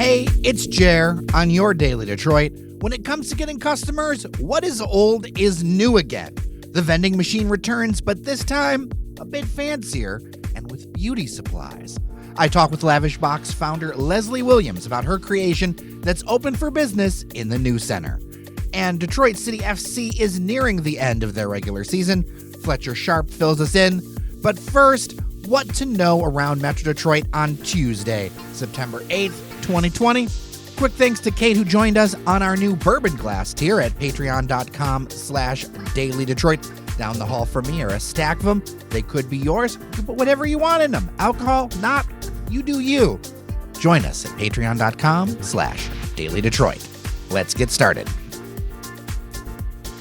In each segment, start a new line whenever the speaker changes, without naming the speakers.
Hey, it's Jer on your Daily Detroit. When it comes to getting customers, what is old is new again. The vending machine returns, but this time a bit fancier and with beauty supplies. I talk with Lavish Box founder Leslie Williams about her creation that's open for business in the new center. And Detroit City FC is nearing the end of their regular season. Fletcher Sharpe fills us in. But first, what to know around Metro Detroit on Tuesday, September 8th, 2020. Quick thanks to Kate who joined us on our new bourbon glass tier at patreon.com/dailydetroit. Down the hall from me are a stack of them. They could be yours. You can put whatever you want in them. Alcohol, not, you do you. Join us at patreon.com/dailydetroit. Let's get started.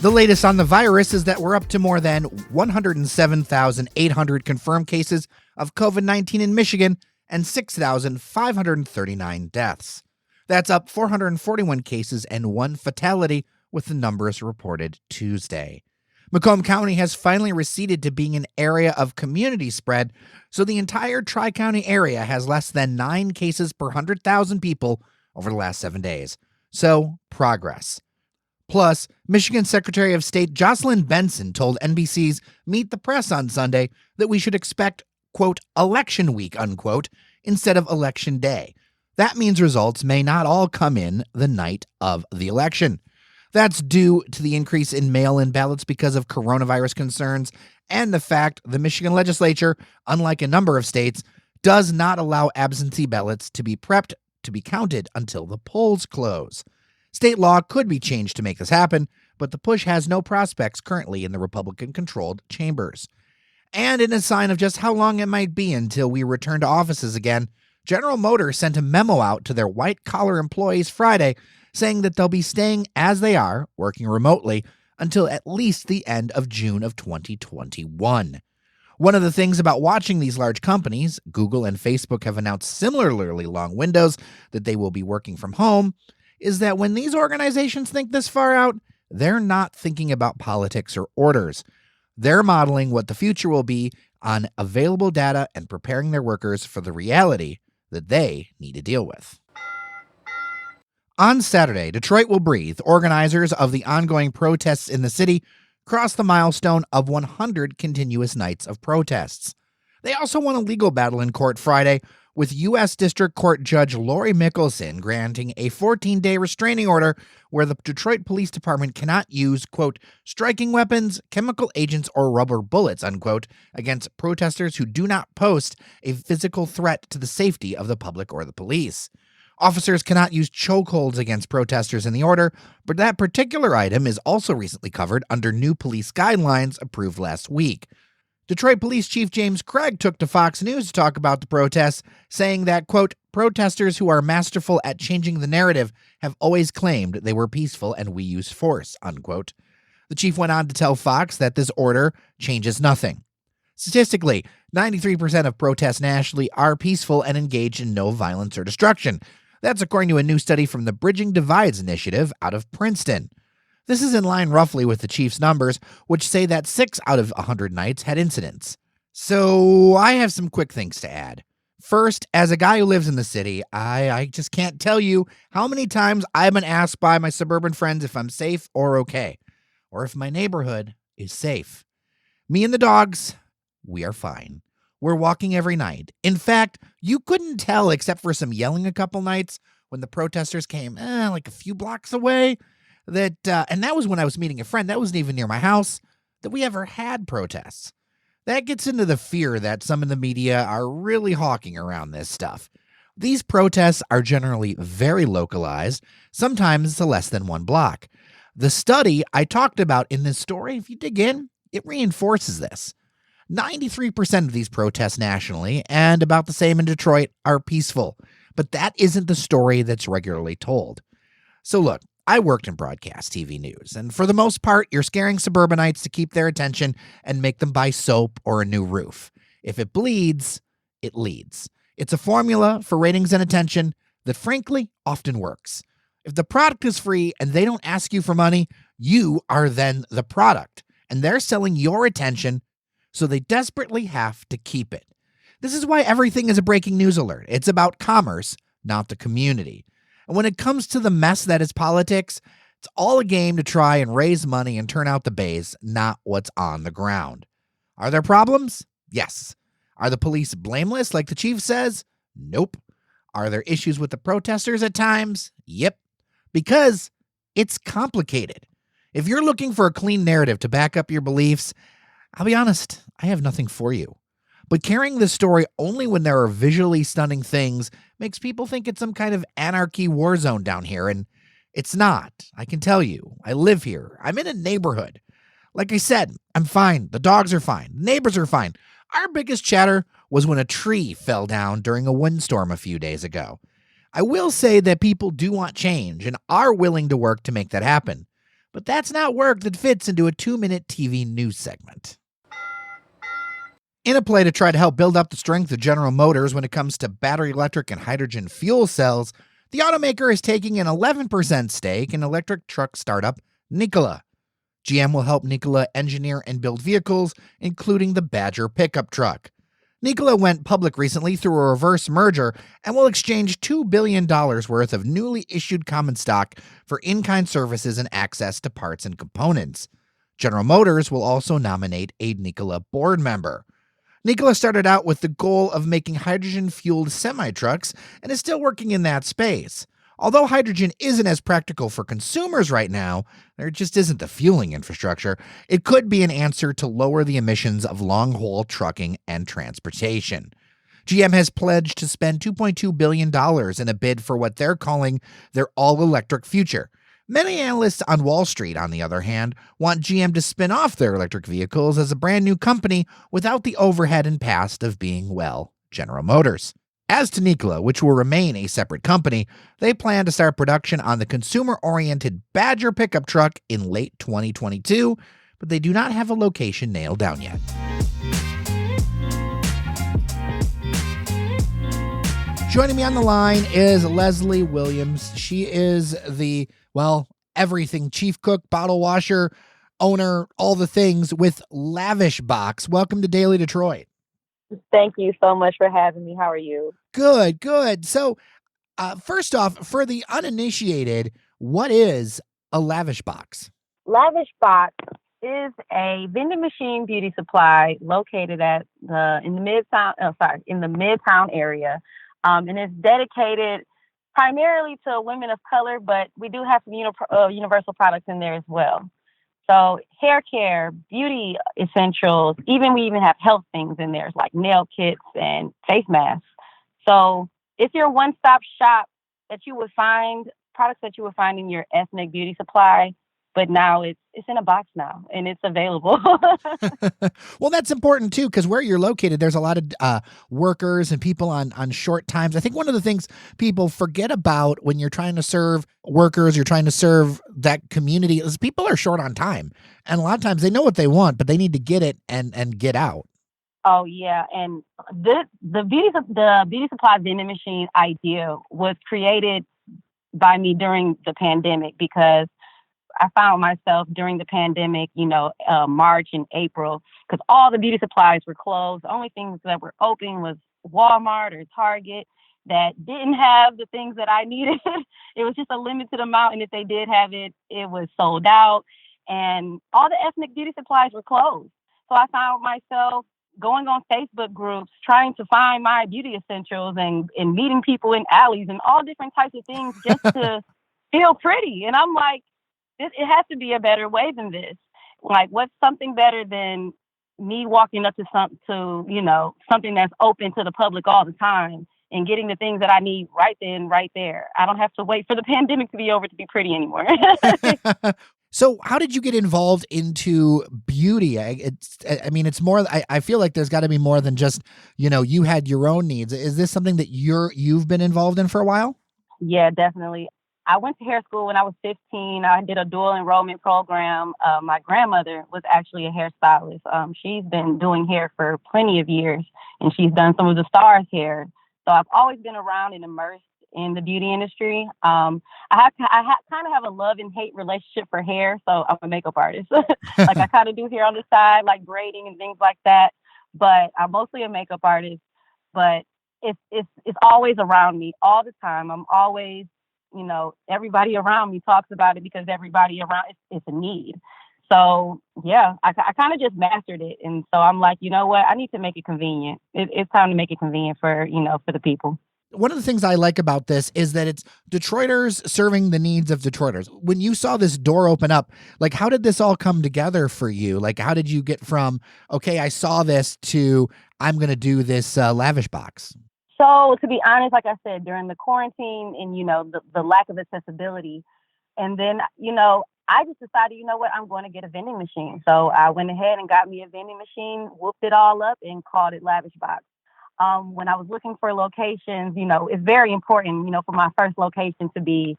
The latest on the virus is that we're up to more than 107,800 confirmed cases of COVID-19 in Michigan and 6,539 deaths. That's up 441 cases and one fatality with the numbers reported Tuesday. Macomb County has finally receded to being an area of community spread, so the entire Tri-County area has less than 9 cases per 100,000 people over the last 7 days. So, progress. Plus, Michigan Secretary of State Jocelyn Benson told NBC's Meet the Press on Sunday that we should expect, quote, election week, unquote, instead of election day. That means results may not all come in the night of the election. That's due to the increase in mail-in ballots because of coronavirus concerns and the fact the Michigan legislature, unlike a number of states, does not allow absentee ballots to be prepped to be counted until the polls close. State law could be changed to make this happen, but the push has no prospects currently in the Republican-controlled chambers. And in a sign of just how long it might be until we return to offices again, General Motors sent a memo out to their white-collar employees Friday saying that they'll be staying as they are, working remotely, until at least the end of June of 2021. One of the things about watching these large companies, Google and Facebook have announced similarly long windows that they will be working from home, is that when these organizations think this far out, they're not thinking about politics or orders. They're modeling what the future will be on available data and preparing their workers for the reality that they need to deal with. On Saturday, Detroit will breathe. Organizers of the ongoing protests in the city crossed the milestone of 100 continuous nights of protests. They also won a legal battle in court Friday, with U.S. District Court Judge Lori Mickelson granting a 14-day restraining order where the Detroit Police Department cannot use, quote, striking weapons, chemical agents, or rubber bullets, unquote, against protesters who do not pose a physical threat to the safety of the public or the police. Officers cannot use chokeholds against protesters in the order, but that particular item is also recently covered under new police guidelines approved last week. Detroit Police Chief James Craig took to Fox News to talk about the protests, saying that, quote, protesters who are masterful at changing the narrative have always claimed they were peaceful and we used force, unquote. The chief went on to tell Fox that this order changes nothing. Statistically, 93% of protests nationally are peaceful and engaged in no violence or destruction. That's according to a new study from the Bridging Divides Initiative out of Princeton. This is in line roughly with the chief's numbers, which say that 6 out of 100 nights had incidents. So I have some quick things to add. First, as a guy who lives in the city, I just can't tell you how many times I've been asked by my suburban friends if I'm safe or okay, or if my neighborhood is safe. Me and the dogs, we are fine. We're walking every night. In fact, you couldn't tell except for some yelling a couple nights when the protesters came like a few blocks away. And that was when I was meeting a friend. That wasn't even near my house that we ever had protests. That gets into the fear that some in the media are really hawking around this stuff. These protests are generally very localized, sometimes to less than 1 block. The study I talked about in this story, if you dig in, it reinforces this. 93% of these protests nationally, and about the same in Detroit, are peaceful. But that isn't the story that's regularly told. So look, I worked in broadcast TV news, and for the most part, you're scaring suburbanites to keep their attention and make them buy soap or a new roof. If it bleeds, it leads. It's a formula for ratings and attention that, frankly, often works. If the product is free and they don't ask you for money, you are then the product, and they're selling your attention, so they desperately have to keep it. This is why everything is a breaking news alert. It's about commerce, not the community. And when it comes to the mess that is politics, it's all a game to try and raise money and turn out the base, not what's on the ground. Are there problems? Yes. Are the police blameless, like the chief says? Nope. Are there issues with the protesters at times? Yep. Because it's complicated. If you're looking for a clean narrative to back up your beliefs, I'll be honest, I have nothing for you. But carrying this story only when there are visually stunning things makes people think it's some kind of anarchy war zone down here, and it's not. I can tell you. I live here. I'm in a neighborhood. Like I said, I'm fine. The dogs are fine. The neighbors are fine. Our biggest chatter was when a tree fell down during a windstorm a few days ago. I will say that people do want change and are willing to work to make that happen. But that's not work that fits into a 2-minute TV news segment. In a play to try to help build up the strength of General Motors when it comes to battery electric and hydrogen fuel cells, the automaker is taking an 11% stake in electric truck startup Nikola. GM will help Nikola engineer and build vehicles, including the Badger pickup truck. Nikola went public recently through a reverse merger and will exchange $2 billion worth of newly issued common stock for in-kind services and access to parts and components. General Motors will also nominate a Nikola board member. Nikola started out with the goal of making hydrogen-fueled semi-trucks and is still working in that space. Although hydrogen isn't as practical for consumers right now, there just isn't the fueling infrastructure, it could be an answer to lower the emissions of long-haul trucking and transportation. GM has pledged to spend $2.2 billion in a bid for what they're calling their all-electric future. Many analysts on Wall Street, on the other hand, want GM to spin off their electric vehicles as a brand new company without the overhead and past of being, well, General Motors. As to Nikola, which will remain a separate company, they plan to start production on the consumer-oriented Badger pickup truck in late 2022, but they do not have a location nailed down yet. Joining me on the line is Leslie Williams. She is the, everything chief cook, bottle washer, owner, all the things with Lavish Box. Welcome to Daily Detroit.
Thank you so much for having me. How are you?
Good. So, first off, for the uninitiated, what is a Lavish Box?
Lavish Box is a vending machine beauty supply located in the Midtown area, and it's dedicated primarily to women of color, but we do have some universal products in there as well. So hair care, beauty essentials, we even have health things in there, like nail kits and face masks. So it's your one-stop shop that you would find, products that you would find in your ethnic beauty supply, but now it's in a box now, and it's available.
Well, that's important, too, because where you're located, there's a lot of workers and people on short times. I think one of the things people forget about when you're trying to serve workers, you're trying to serve that community, is people are short on time. And a lot of times they know what they want, but they need to get it and get out.
Oh, yeah. And the beauty supply vending machine idea was created by me during the pandemic, because I found myself during the pandemic, March and April, because all the beauty supplies were closed. The only things that were open was Walmart or Target that didn't have the things that I needed. It was just a limited amount. And if they did have it, it was sold out. And all the ethnic beauty supplies were closed. So I found myself going on Facebook groups, trying to find my beauty essentials and meeting people in alleys and all different types of things just to feel pretty. And I'm like, it has to be a better way than this. Like, what's something better than me walking up to something that's open to the public all the time and getting the things that I need right then, right there. I don't have to wait for the pandemic to be over to be pretty anymore.
So how did you get involved into beauty? It's more, I feel like there's got to be more than just, you had your own needs. Is this something that you've been involved in for a while?
Yeah, definitely. I went to hair school when I was 15. I did a dual enrollment program. My grandmother was actually a hairstylist. She's been doing hair for plenty of years, and she's done some of the stars' hair. So I've always been around and immersed in the beauty industry. I kind of have a love and hate relationship for hair. So I'm a makeup artist. Like, I kind of do hair on the side, like braiding and things like that. But I'm mostly a makeup artist. But it's always around me all the time. I'm always everybody around me talks about it because everybody around it's a need. So yeah, I kind of just mastered it. And so I'm like, you know what? I need to make it convenient. It's time to make it convenient for the people.
One of the things I like about this is that it's Detroiters serving the needs of Detroiters. When you saw this door open up, like, how did this all come together for you? Like, how did you get from, okay, I saw this, to I'm going to do this Lavish Box?
So to be honest, like I said, during the quarantine and, the lack of accessibility, and then, I just decided, you know what, I'm going to get a vending machine. So I went ahead and got me a vending machine, whooped it all up, and called it Lavish Box. When I was looking for locations, it's very important, for my first location to be,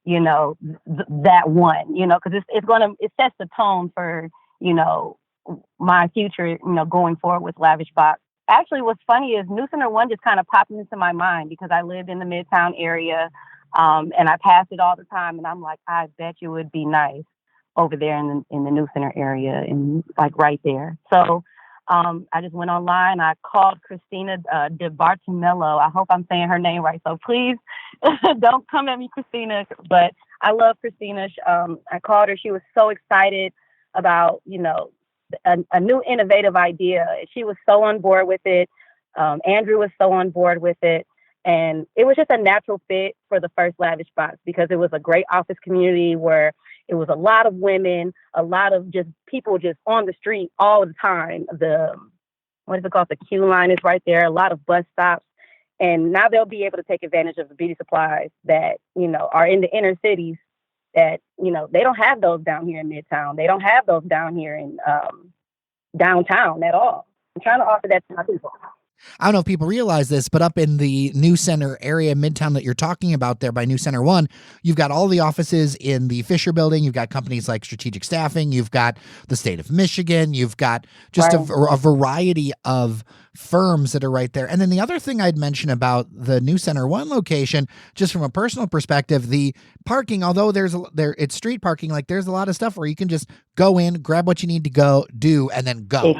that one, because it sets the tone for, my future, going forward with Lavish Box. Actually, what's funny is New Center 1 just kind of popped into my mind because I lived in the Midtown area, and I passed it all the time. And I'm like, I bet you would be nice over there in the New Center area and like right there. So I just went online. I called Christina de Bartimello. I hope I'm saying her name right. So please don't come at me, Christina. But I love Christina. I called her. She was so excited about, a new innovative idea. She was so on board with it. Andrew was so on board with it. And it was just a natural fit for the first Lavish Box because it was a great office community where it was a lot of women, a lot of just people just on the street all the time. What is it called? The queue line is right there, a lot of bus stops. And now they'll be able to take advantage of the beauty supplies that, are in the inner cities that, they don't have those down here in Midtown. They don't have those down here in downtown at all. I'm trying to offer that to my people.
I don't know if people realize this, but up in the New Center area, Midtown, that you're talking about there by New Center 1, you've got all the offices in the Fisher building. You've got companies like Strategic Staffing. You've got the state of Michigan. You've got just a variety of firms that are right there. And then the other thing I'd mention about the New Center 1 location, just from a personal perspective, the parking, although it's street parking, like there's a lot of stuff where you can just go in, grab what you need to go do, and then go.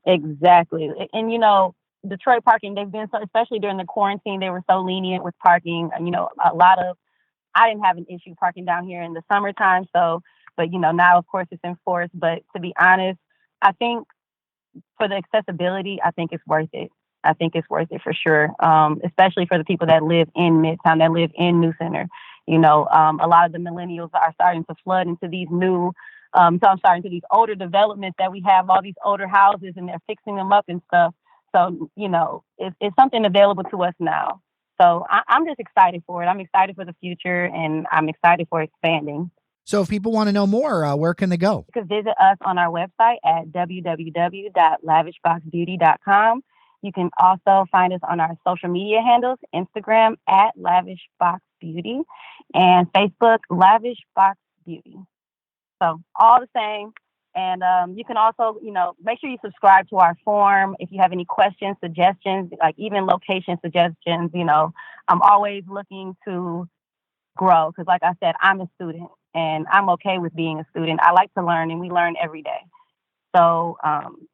Exactly. And, Detroit parking, they've been so, especially during the quarantine, they were so lenient with parking. I didn't have an issue parking down here in the summertime. So, but, now of course it's enforced. But to be honest, I think for the accessibility, I think it's worth it. I think it's worth it for sure. Especially for the people that live in Midtown, that live in New Center. A lot of the millennials are starting to flood into these into these older developments that we have, all these older houses, and they're fixing them up and stuff. So, it's something available to us now. So I'm just excited for it. I'm excited for the future, and I'm excited for expanding.
So if people want to know more, where can they go?
You can visit us on our website at www.lavishboxbeauty.com. You can also find us on our social media handles, Instagram at Lavish Box Beauty and Facebook Lavish Box Beauty. So all the same. And you can also, make sure you subscribe to our form. If you have any questions, suggestions, like even location suggestions, I'm always looking to grow because, like I said, I'm a student and I'm okay with being a student. I like to learn, and we learn every day. So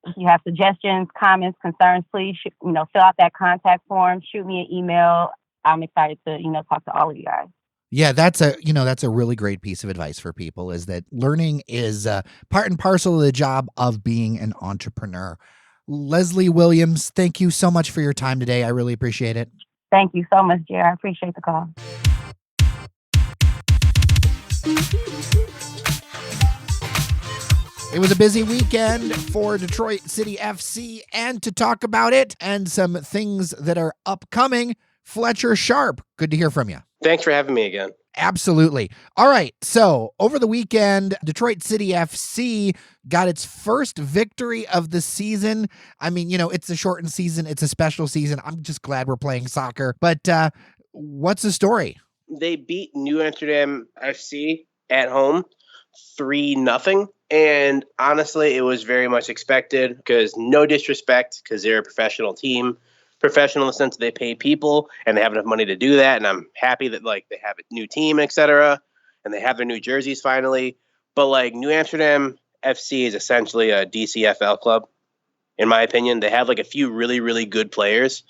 if you have suggestions, comments, concerns, please, fill out that contact form, shoot me an email. I'm excited to, talk to all of you guys.
Yeah, that's a really great piece of advice for people, is that learning is part and parcel of the job of being an entrepreneur. Leslie Williams, thank you so much for your time today. I really appreciate it.
Thank you so much, Jerry. I appreciate the call.
It was a busy weekend for Detroit City FC, and to talk about it and some things that are upcoming, Fletcher Sharpe, good to hear from you.
Thanks for having me again.
Absolutely. All right. So over the weekend, Detroit City FC got its first victory of the season. I mean, it's a shortened season. It's a special season. I'm just glad we're playing soccer. But what's the story?
They beat New Amsterdam FC at home 3-0. And honestly, it was very much expected because no disrespect, because they're a professional team. Professional in the sense that they pay people and they have enough money to do that. And I'm happy that they have a new team, etc. And they have their new jerseys finally. But New Amsterdam FC is essentially a DCFL club, in my opinion. They have a few really, really good players,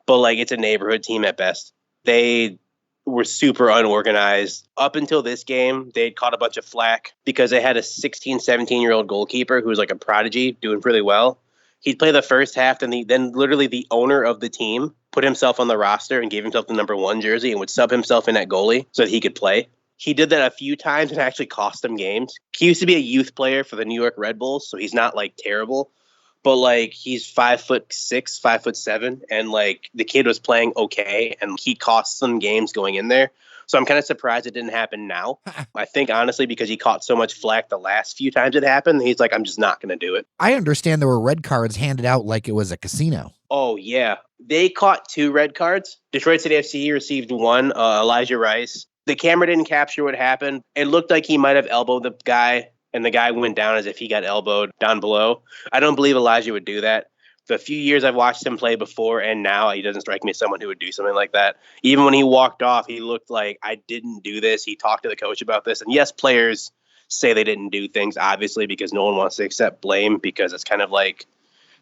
but it's a neighborhood team at best. They were super unorganized. Up until this game, they'd caught a bunch of flack because they had a 16, 17-year-old goalkeeper who was like a prodigy, doing really well. He'd play the first half, and then literally the owner of the team put himself on the roster and gave himself the number 1 jersey and would sub himself in at goalie so that he could play. He did that a few times and actually cost him games. He used to be a youth player for the New York Red Bulls, so he's not like terrible. But like he's 5'6", 5'7", and like the kid was playing okay, and he cost some games going in there. So I'm kind of surprised it didn't happen now. I think honestly because he caught so much flack the last few times it happened, he's like, I'm just not going to do it.
I understand there were red cards handed out like it was a casino.
Oh yeah, they caught 2 red cards. Detroit City FC received 1. Elijah Rice. The camera didn't capture what happened. It looked like he might have elbowed the guy, and the guy went down as if he got elbowed down below. I don't believe Elijah would do that. The few years I've watched him play before and now, he doesn't strike me as someone who would do something like that. Even when he walked off, he looked like, I didn't do this. He talked to the coach about this. And yes, players say they didn't do things, obviously, because no one wants to accept blame because it's kind of like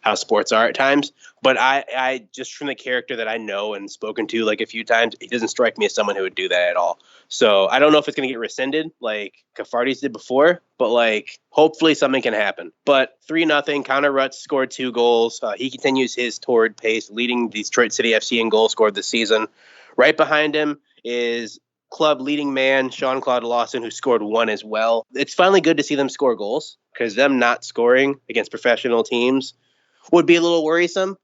how sports are at times. But I just from the character that I know and spoken to like a few times, he doesn't strike me as someone who would do that at all. So I don't know if it's going to get rescinded like Cafardi's did before, but like hopefully something can happen. But 3-0, Connor Rutz scored 2 goals. He continues his torrid pace, leading Detroit City FC in goals scored this season. Right behind him is club leading man Sean-Claude Lawson, who scored 1 as well. It's finally good to see them score goals because them not scoring against professional teams would be a little worrisome,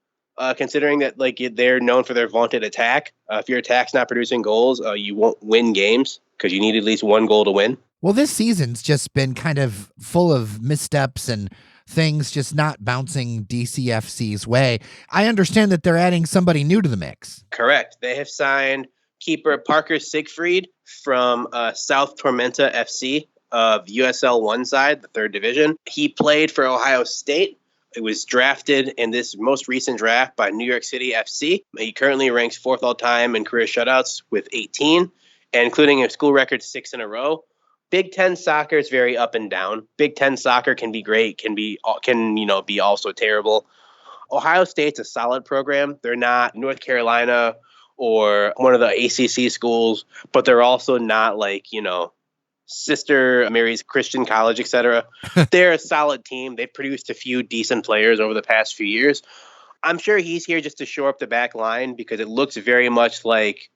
considering that like they're known for their vaunted attack. If your attack's not producing goals, you won't win games because you need at least 1 goal to win.
Well, this season's just been kind of full of missteps and things just not bouncing DCFC's way. I understand that they're adding somebody new to the mix.
Correct. They have signed keeper Parker Siegfried from South Tormenta FC of USL 1 side, the 3rd division. He played for Ohio State. It was drafted in this most recent draft by New York City FC. He currently ranks 4th all-time in career shutouts with 18, and including a school record 6 in a row. Big Ten soccer is very up and down. Big Ten soccer can be great, can be also terrible. Ohio State's a solid program. They're not North Carolina or one of the ACC schools, but they're also not like, Sister Mary's Christian College, etc. They're a solid team. They've produced a few decent players over the past few years. I'm sure he's here just to shore up the back line because it looks very much like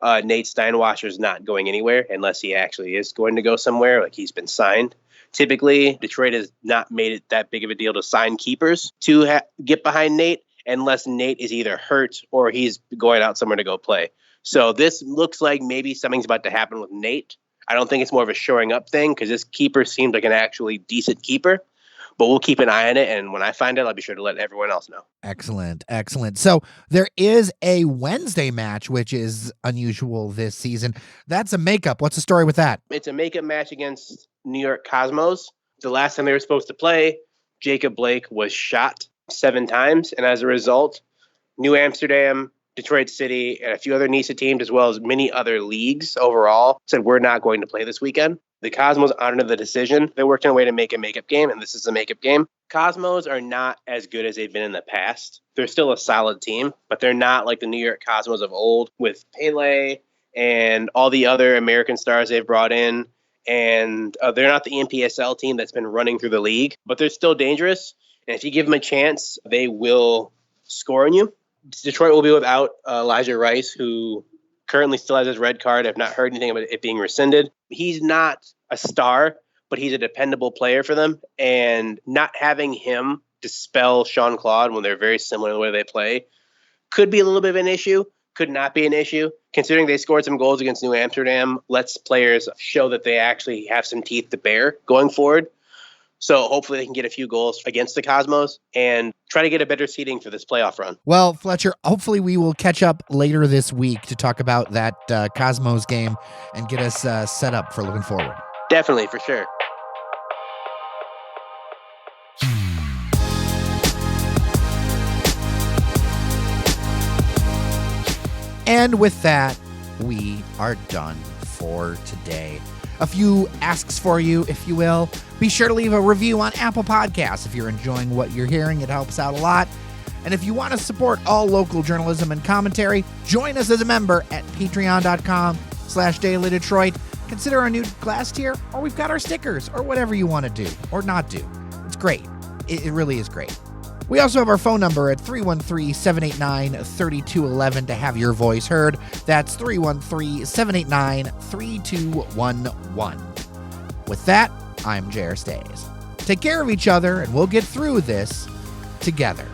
Nate Steinwasser's not going anywhere unless he actually is going to go somewhere, like he's been signed. Typically, Detroit has not made it that big of a deal to sign keepers to get behind Nate unless Nate is either hurt or he's going out somewhere to go play. So this looks like maybe something's about to happen with Nate. I don't think it's more of a shoring up thing because this keeper seems like an actually decent keeper, but we'll keep an eye on it. And when I find out, I'll be sure to let everyone else know.
Excellent. Excellent. So there is a Wednesday match, which is unusual this season. That's a makeup. What's the story with that?
It's a makeup match against New York Cosmos. The last time they were supposed to play, Jacob Blake was shot 7 times. And as a result, New Amsterdam, Detroit City, and a few other NISA teams, as well as many other leagues overall, said we're not going to play this weekend. The Cosmos honored the decision. They worked on a way to make a makeup game, and this is a makeup game. Cosmos are not as good as they've been in the past. They're still a solid team, but they're not like the New York Cosmos of old with Pele and all the other American stars they've brought in. And they're not the NPSL team that's been running through the league, but they're still dangerous. And if you give them a chance, they will score on you. Detroit will be without Elijah Rice, who currently still has his red card. I've not heard anything about it being rescinded. He's not a star, but he's a dependable player for them. And not having him dispel Sean-Claude when they're very similar in the way they play could be a little bit of an issue, could not be an issue. Considering they scored some goals against New Amsterdam, lets players show that they actually have some teeth to bear going forward. So hopefully they can get a few goals against the Cosmos and try to get a better seeding for this playoff run.
Well, Fletcher, hopefully we will catch up later this week to talk about that Cosmos game and get us set up for looking forward.
Definitely, for sure.
And with that, we are done for today. A few asks for you, if you will. Be sure to leave a review on Apple Podcasts. If you're enjoying what you're hearing, it helps out a lot. And if you want to support all local journalism and commentary, join us as a member at patreon.com patreon.com/Daily Detroit. Consider our new glass tier, or we've got our stickers, or whatever you want to do, or not do. It's great. It really is great. We also have our phone number at 313-789-3211 to have your voice heard. That's 313-789-3211. With that, I'm J.R. Stays. Take care of each other, and we'll get through this together.